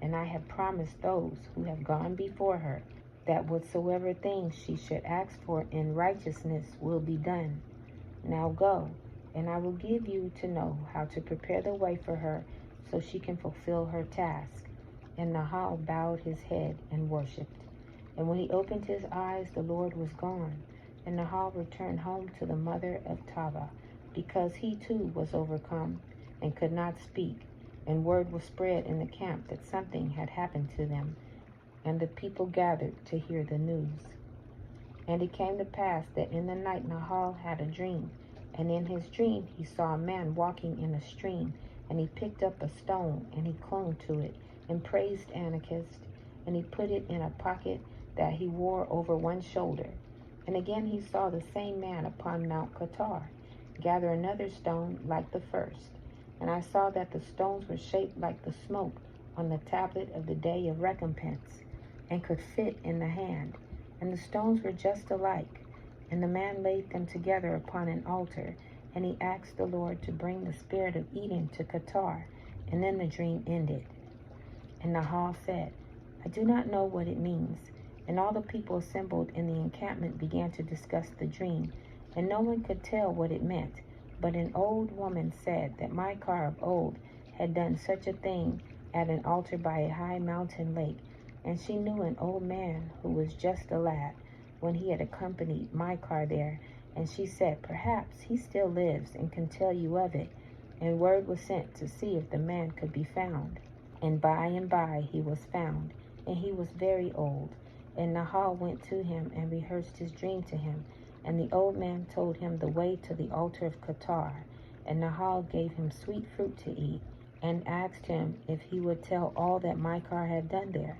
And I have promised those who have gone before her that whatsoever things she should ask for in righteousness will be done. Now go, and I will give you to know how to prepare the way for her so she can fulfill her task." And Nahal bowed his head and worshipped. And when he opened his eyes, the Lord was gone. And Nahal returned home to the mother of Chavah, because he too was overcome and could not speak. And word was spread in the camp that something had happened to them, and the people gathered to hear the news. And it came to pass that in the night Nahal had a dream, and in his dream he saw a man walking in a stream, and he picked up a stone, and he clung to it, and praised Anokeesed, and he put it in a pocket that he wore over one shoulder. And again he saw the same man upon Mount Qatar gather another stone like the first. And I saw that the stones were shaped like the smoke on the tablet of the day of recompense, and could fit in the hand. And the stones were just alike. And the man laid them together upon an altar, and he asked the Lord to bring the spirit of Eden to Qatar. And then the dream ended. And Nahal said, "I do not know what it means." And all the people assembled in the encampment began to discuss the dream, and no one could tell what it meant. But an old woman said that Micah of old had done such a thing at an altar by a high mountain lake, and she knew an old man who was just a lad when he had accompanied Micah there, and she said, "Perhaps he still lives and can tell you of it." And word was sent to see if the man could be found. And by he was found, and he was very old. And Nahal went to him and rehearsed his dream to him. And the old man told him the way to the altar of Qatar. And Nahal gave him sweet fruit to eat, and asked him if he would tell all that Micah had done there.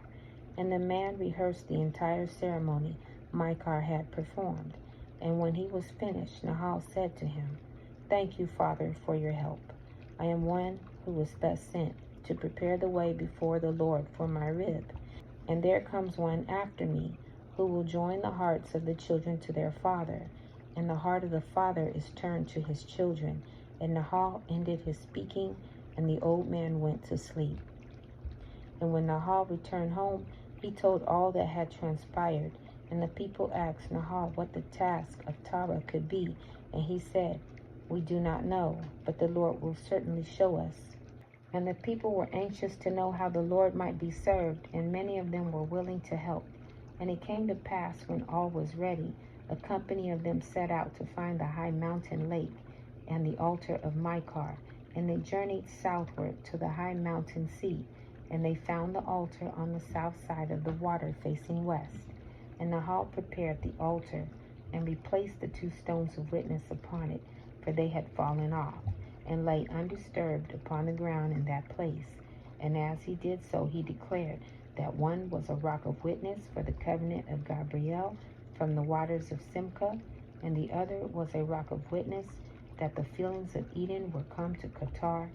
And the man rehearsed the entire ceremony Micah had performed. And when he was finished, Nahal said to him, "Thank you, Father, for your help. I am one who was thus sent to prepare the way before the Lord for my rib." And there comes one after me, who will join the hearts of the children to their father, and the heart of the father is turned to his children. And Nahal ended his speaking, and the old man went to sleep. And when Nahal returned home, he told all that had transpired. And the people asked Nahal what the task of Chavah could be. And he said, "We do not know, but the Lord will certainly show us." And the people were anxious to know how the Lord might be served, and many of them were willing to help. And it came to pass, when all was ready, a company of them set out to find the high mountain lake and the altar of Micah. And they journeyed southward to the high mountain sea. And they found the altar on the south side of the water facing west. And Nahal prepared the altar, and replaced the 2 stones of witness upon it, for they had fallen off, and lay undisturbed upon the ground in that place. And as he did so, he declared that one was a rock of witness for the covenant of Gabriel from the waters of Simcha, and the other was a rock of witness that the fillings of Eden were come to Qatar.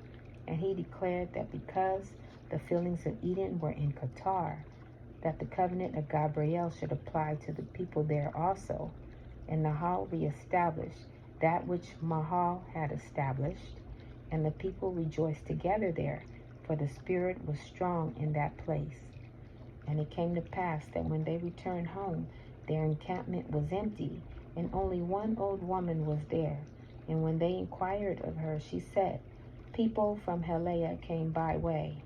And he declared that because the fillings of Eden were in Qatar, that the covenant of Gabriel should apply to the people there also. And Nahal reestablished that which Mahal had established, and the people rejoiced together there, for the spirit was strong in that place. And it came to pass that when they returned home, their encampment was empty, and only one old woman was there. And when they inquired of her, she said, "People from Helea came by way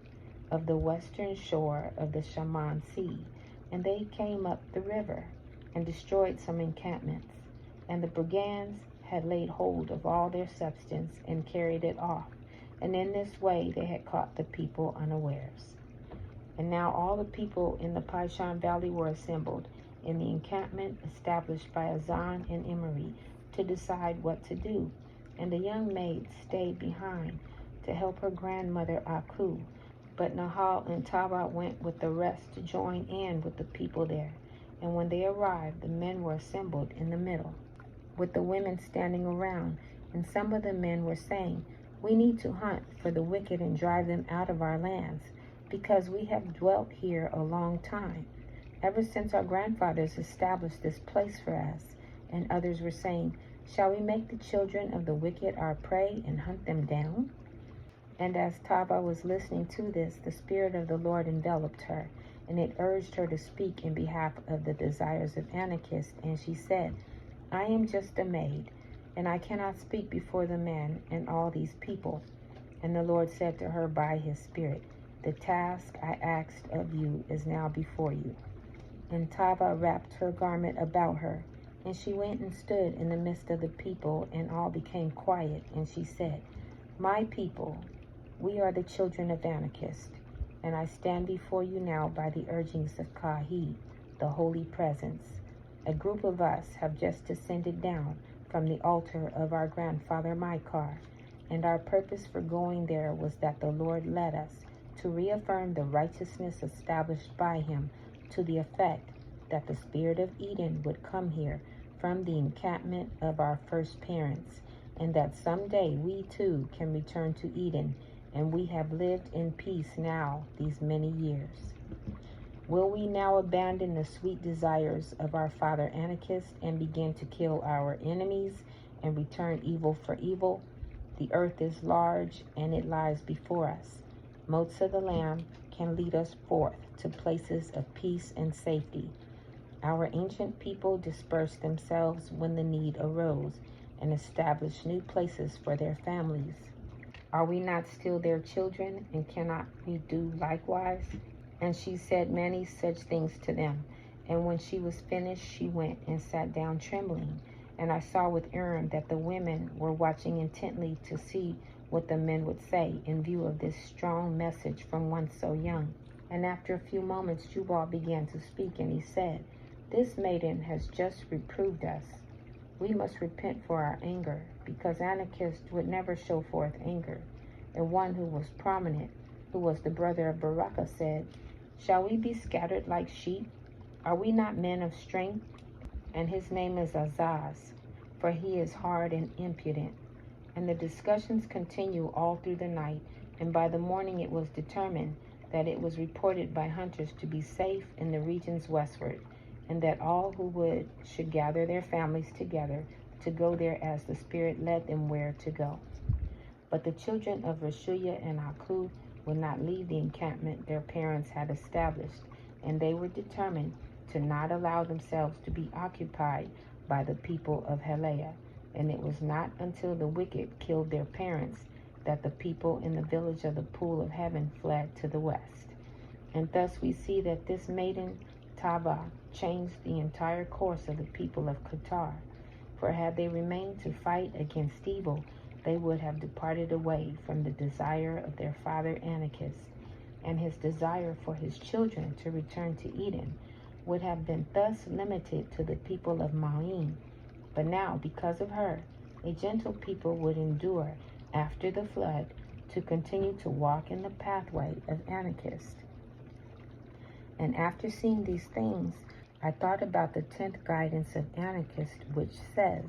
of the western shore of the Shaman Sea, and they came up the river, and destroyed some encampments. And the brigands had laid hold of all their substance, and carried it off. And in this way they had caught the people unawares. And now all the people in the Pishon valley were assembled in the encampment established by Azan and Emery, to decide what to do. And the young maid stayed behind to help her grandmother Aku. But Nahal and Chavah went with the rest to join in with the people there. And when they arrived, the men were assembled in the middle, with the women standing around. And some of the men were saying, "We need to hunt for the wicked and drive them out of our lands, because we have dwelt here a long time, ever since our grandfathers established this place for us." And others were saying, "Shall we make the children of the wicked our prey and hunt them down?" And as Chavah was listening to this, the Spirit of the Lord enveloped her, and it urged her to speak in behalf of the desires of Anokeesed. And she said, "I am just a maid, and I cannot speak before the men and all these people." And the Lord said to her by his Spirit, "The task I asked of you is now before you." And Chavah wrapped her garment about her, and she went and stood in the midst of the people, and all became quiet. And she said, "My people, we are the children of Anokeesed, and I stand before you now by the urgings of Kahee, the holy presence. A group of us have just descended down from the altar of our grandfather Micah, and our purpose for going there was that the Lord led us to reaffirm the righteousness established by him, to the effect that the spirit of Eden would come here from the encampment of our first parents, and that someday we too can return to Eden, and we have lived in peace now these many years. Will we now abandon the sweet desires of our father Anokeesed and begin to kill our enemies and return evil for evil? The earth is large, and it lies before us. Motsah the Lamb can lead us forth to places of peace and safety. Our ancient people dispersed themselves when the need arose, and established new places for their families. Are we not still their children, and cannot we do likewise?" And she said many such things to them. And when she was finished, she went and sat down trembling. And I saw with Urim that the women were watching intently to see what the men would say in view of this strong message from one so young. And after a few moments, Jubal began to speak, and he said, "This maiden has just reproved us. We must repent for our anger, because Anokeesed would never show forth anger." And one who was prominent, who was the brother of Barakah, said, "Shall we be scattered like sheep? Are we not men of strength?" And his name is Azaz, for he is hard and impudent. And the discussions continue all through the night, and by the morning it was determined, that it was reported by hunters to be safe in the regions westward, and that all who would should gather their families together to go there as the Spirit led them where to go. But the children of Yashiyah and Yaatsekawd would not leave the encampment their parents had established, and they were determined to not allow themselves to be occupied by the people of Halayah. And it was not until the wicked killed their parents that the people in the village of the pool of heaven fled to the west. And thus we see that this maiden Chavah changed the entire course of the people of Qatar. For had they remained to fight against evil, they would have departed away from the desire of their father Anokeesed, and his desire for his children to return to Eden would have been thus limited to the people of Maween. But now, because of her, a gentle people would endure after the flood to continue to walk in the pathway of Anokeesed. And after seeing these things, I thought about the 10th guidance of Anokeesed, which says,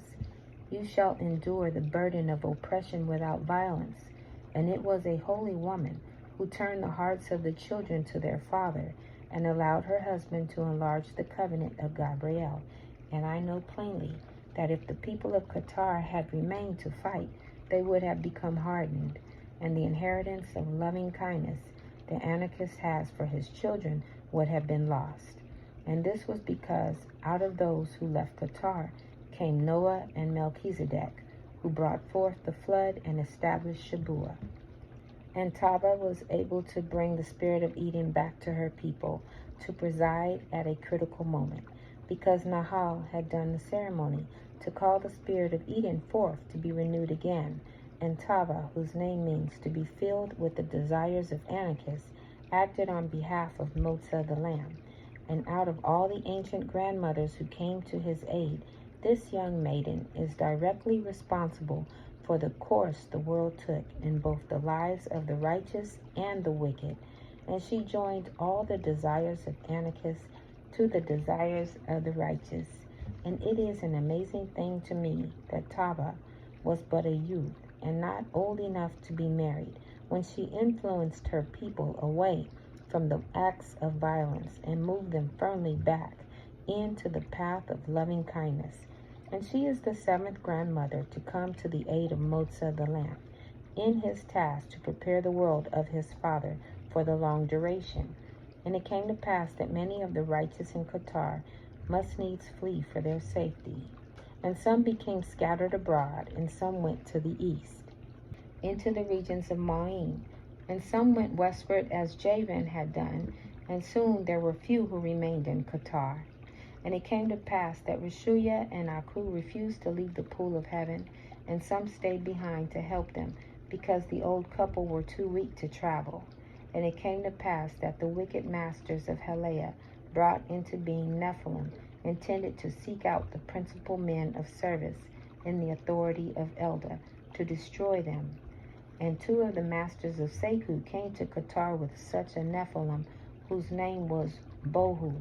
"You shall endure the burden of oppression without violence." And it was a holy woman who turned the hearts of the children to their father, and allowed her husband to enlarge the covenant of Gabriel. And I know plainly that if the people of Qatar had remained to fight, they would have become hardened, and the inheritance of loving kindness that Anokeesed has for his children would have been lost. And this was because out of those who left Qatar came Noah and Melchizedek, who brought forth the flood and established Shabuah. And Chavah was able to bring the spirit of Eden back to her people to preside at a critical moment, because Nahal had done the ceremony to call the spirit of Eden forth to be renewed again. And Chavah, whose name means to be filled with the desires of Anokeesed, acted on behalf of Motsah the lamb. And out of all the ancient grandmothers who came to his aid, this young maiden is directly responsible for the course the world took in both the lives of the righteous and the wicked. And she joined all the desires of Anokeesed to the desires of the righteous. And it is an amazing thing to me that Chavah was but a youth and not old enough to be married when she influenced her people away from the acts of violence and moved them firmly back into the path of loving kindness. And she is the 7th grandmother to come to the aid of Motsah the lamb in his task to prepare the world of his father for the long duration. And it came to pass that many of the righteous in Qatar must needs flee for their safety. And some became scattered abroad, and some went to the east, into the regions of Maween, and some went westward as Javan had done, and soon there were few who remained in Qatar. And it came to pass that Yashiyah and Yaatsekawd refused to leave the pool of heaven, and some stayed behind to help them, because the old couple were too weak to travel. And it came to pass that the wicked masters of Halayah brought into being Nephilim, intended to seek out the principal men of service in the authority of Elder, to destroy them. And 2 of the masters of Seku came to Qatar with such a Nephilim, whose name was Bohu.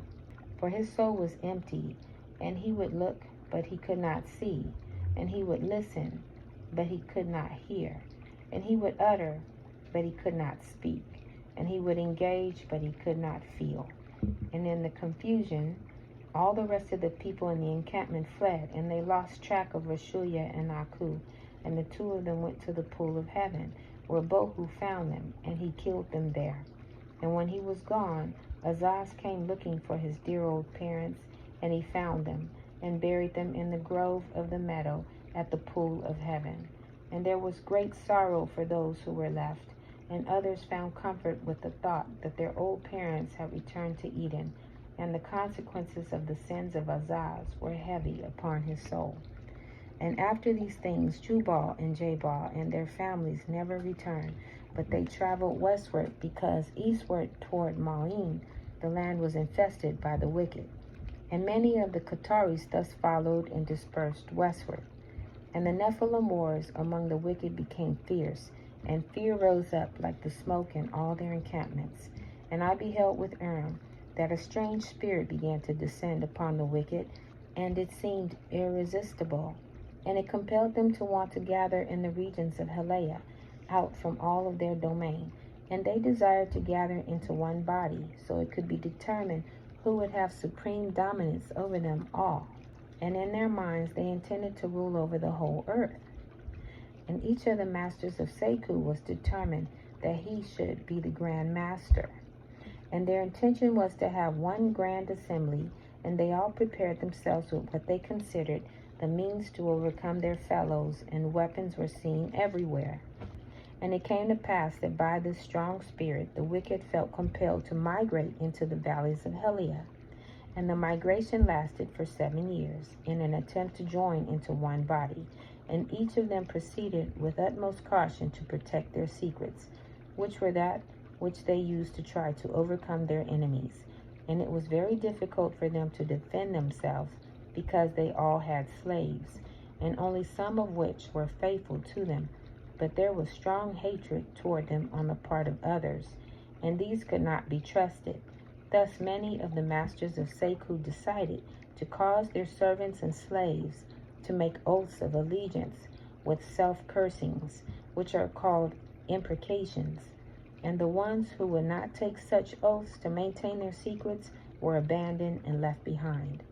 For his soul was empty, and he would look, but he could not see, and he would listen, but he could not hear, and he would utter, but he could not speak, and he would engage, but he could not feel. And in the confusion, all the rest of the people in the encampment fled, and they lost track of Yashiyah and Yaatsekawd, and the 2 of them went to the pool of heaven, where Bohu found them, and he killed them there. And when he was gone, Azaz came looking for his dear old parents, and he found them, and buried them in the grove of the meadow at the pool of heaven. And there was great sorrow for those who were left, and others found comfort with the thought that their old parents had returned to Eden, and the consequences of the sins of Azaz were heavy upon his soul. And after these things, Jubal and Jabal and their families never returned, but they traveled westward, because eastward toward Maween the land was infested by the wicked. And many of the Qataris thus followed and dispersed westward. And the Nephilim wars among the wicked became fierce, and fear rose up like the smoke in all their encampments. And I beheld with Urim that a strange spirit began to descend upon the wicked, and it seemed irresistible. And it compelled them to want to gather in the regions of Halayah, out from all of their domain. And they desired to gather into one body, so it could be determined who would have supreme dominance over them all. And in their minds they intended to rule over the whole earth. And each of the masters of Seku was determined that he should be the grand master. And their intention was to have one grand assembly, and they all prepared themselves with what they considered the means to overcome their fellows, and weapons were seen everywhere. And it came to pass that by this strong spirit the wicked felt compelled to migrate into the valleys of Heliah. And the migration lasted for 7 years, in an attempt to join into one body. And each of them proceeded with utmost caution to protect their secrets, which were that which they used to try to overcome their enemies. And it was very difficult for them to defend themselves, because they all had slaves, and only some of which were faithful to them. But there was strong hatred toward them on the part of others, and these could not be trusted. Thus many of the masters of Seku decided to cause their servants and slaves to make oaths of allegiance with self-cursings, which are called imprecations. And the ones who would not take such oaths to maintain their secrets were abandoned and left behind.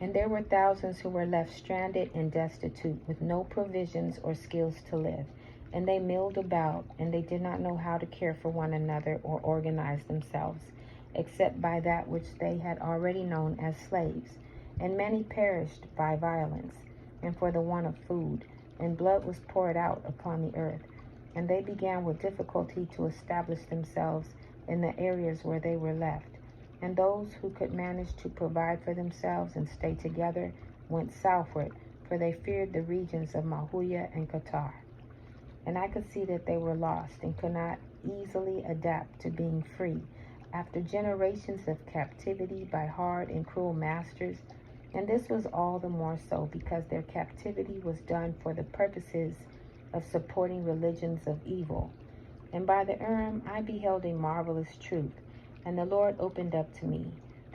And there were thousands who were left stranded and destitute, with no provisions or skills to live. And they milled about, and they did not know how to care for one another or organize themselves, except by that which they had already known as slaves. And many perished by violence, and for the want of food, and blood was poured out upon the earth. And they began with difficulty to establish themselves in the areas where they were left. And those who could manage to provide for themselves and stay together went southward, for they feared the regions of Mahuya and Qatar. And I could see that they were lost and could not easily adapt to being free, after generations of captivity by hard and cruel masters. And this was all the more so because their captivity was done for the purposes of supporting religions of evil. And by the Urim I beheld a marvelous truth, and the Lord opened up to me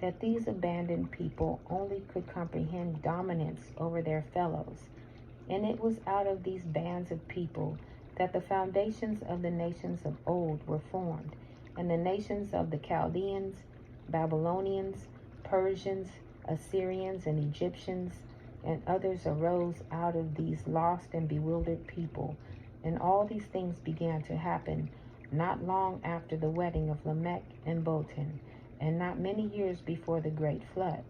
that these abandoned people only could comprehend dominance over their fellows. And it was out of these bands of people that the foundations of the nations of old were formed, and the nations of the Chaldeans, Babylonians, Persians, Assyrians, and Egyptians, and others arose out of these lost and bewildered people. And all these things began to happen not long after the wedding of Lamech and Botan, and not many years before the great flood.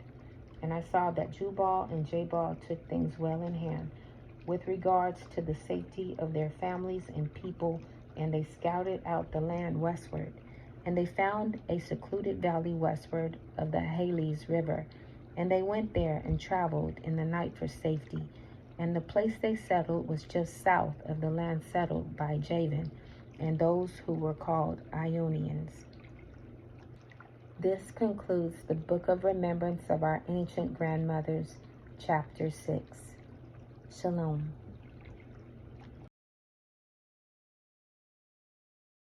And I saw that Jubal and Jabal took things well in hand with regards to the safety of their families and people, and they scouted out the land westward. And they found a secluded valley westward of the Hales River, and they went there and traveled in the night for safety. And the place they settled was just south of the land settled by Javan, and those who were called Ionians. This concludes the Book of Remembrance of our Ancient Grandmothers, Chapter 6. Shalom.